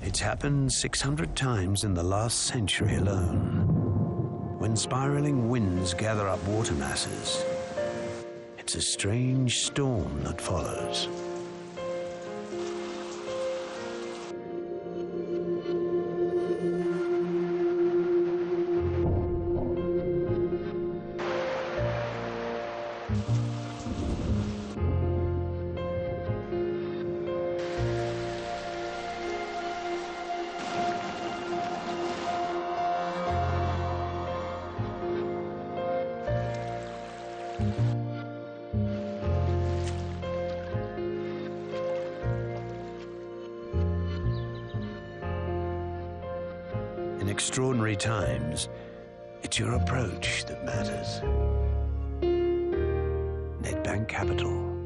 It's happened 600 times in the last century alone. When spiraling winds gather up water masses, it's a strange storm that follows. In extraordinary times, it's your approach that matters. Nedbank Capital.